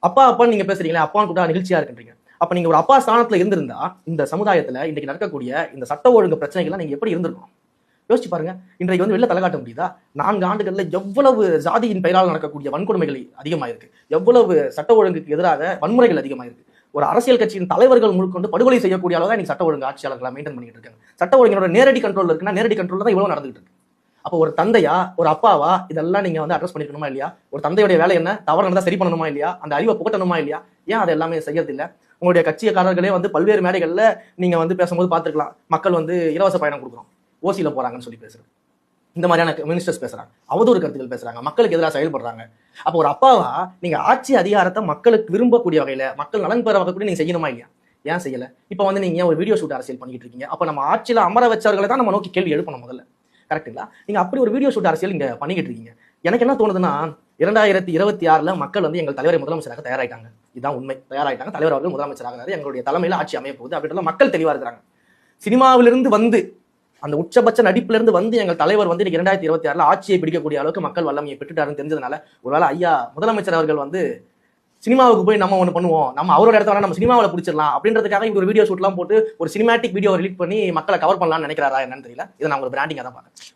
அப்பா அப்பான்னு நீங்க பேசுறீங்களா, அப்பான்னு கூட நிகழ்ச்சியா இருக்குன்றீங்க. அப்ப நீங்க ஒரு அப்பா ஸ்தானத்துல இருந்திருந்தா இந்த சமுதாயத்துல இன்னைக்கு நடக்கக்கூடிய இந்த சட்ட ஒழுங்கு பிரச்சனைகள்லாம் நீங்க எப்படி இருந்திருக்கும்? யோசிச்சு பாருங்க. இன்றைக்கு வெளில தலை காட்ட முடியுதா? 4 ஆண்டுகள்ல எவ்வளவு ஜாதியின் பெயரால் நடக்கக்கூடிய வன்கொடுமைகள் அதிகமாயிருக்கு, எவ்வளவு சட்ட ஒழுங்குக்கு எதிராக வன்முறைகள் அதிகமாயிருக்கு. ஒரு அரசியல் கட்சியின் தலைவர்கள் முழுக்கொண்டு படுகொலை செய்யக்கூடிய அளவுக்கு இன்னைக்கு சட்ட ஒழுங்கு ஆட்சியாளர்களா மெயின்டைன் பண்ணிட்டு இருக்காங்க. சட்ட ஒழுங்கினோட நேரடி கண்ட்ரோல் இருக்குன்னா நேரடி கண்ட்ரோல் தான் இவ்வளவு நடந்துட்டு இருக்கு. அப்போ ஒரு தந்தையா ஒரு அப்பாவா இதெல்லாம் நீங்க வந்து அட்ரஸ் பண்ணிக்கணுமா இல்லையா? ஒரு தந்தையுடைய வேலை என்ன? தவறு நடந்தா சரி பண்ணணுமா இல்லையா? அந்த அறிவை புகட்டணுமா இல்லையா? ஏன் அதை எல்லாமே செய்யறது இல்ல? உங்களுடைய கட்சிக்காரர்களே வந்து பல்வேறு மேடைகள்ல நீங்க வந்து பேசும்போது பார்த்துருக்கலாம். மக்கள் வந்து இலவச பயணம் கொடுக்குறோம், ஓசியில போறாங்கன்னு சொல்லி பேசுறது. இந்த மாதிரியான மினிஸ்டர்ஸ் பேசுறாங்க, அவதூறு கருத்துக்கள் பேசுறாங்க, மக்களுக்கு எதிராக செயல்படுறாங்க. அப்போ ஒரு அப்பாவா நீங்க ஆட்சி அதிகாரத்தை மக்களுக்கு விரும்பக்கூடிய வகையில மக்கள் நலன் பெற வகையில் நீங்க செய்யணுமா இல்லையா? ஏன் செய்யல? இப்போ வந்து நீங்க ஒரு வீடியோ ஷூட் அரசியல் பண்ணிட்டு இருக்கீங்க. அப்ப நம்ம ஆட்சியில அமர வச்சவர்களை தான் நம்ம நோக்கி கேள்வி எழுப்பணும் முதல்ல. கரெக்டுங்களா? நீங்க அப்படி ஒரு வீடியோ ஷூட் அரசியல் இங்க பண்ணிக்கிட்டு இருக்கீங்க. எனக்கு என்ன தோணுதுன்னா, 2026ல மக்கள் வந்து எங்கள் தலைவரை முதலமைச்சராக தயாராயிட்டாங்க. இதுதான் உண்மை. தயாராயிட்டாங்க. தலைவர் அவர்கள் முதலமைச்சராகிறாரு. எங்களுடைய தலைமையில ஆட்சி அமைய போகுது அப்படின்றத மக்கள் தெளிவா இருக்கிறாங்க. சினிமாவிலிருந்து வந்து அந்த உச்சபட்ச நடிப்புல இருந்து வந்து எங்கள் தலைவர் வந்து 2026ல ஆட்சியை பிடிக்கக்கூடிய அளவுக்கு மக்கள் வல்லமையை பெற்றுட்டாருன்னு தெரிஞ்சதுனால, ஒருவேளை ஐயா முதலமைச்சர் அவர்கள் வந்து சினிமாவுக்கு போய் நம்ம ஒண்ணு பண்ணுவோம், நம்ம அவரோட இடத்த வேணா நம்ம சினிமாவில் பிடிச்சிடலாம் அப்படின்றதுக்காக இவர் ஒரு வீடியோ ஷூட்லாம் போட்டு ஒரு சினிமாட்டிக் வீடியோ ரிலீஸ் பண்ணி மக்களை கவர் பண்ணலாம்னு நினைக்கிறாரா என்னன்னு தெரியல. இதை நான் ஒரு பிராண்டிங்கா தான் பாக்குறேன்.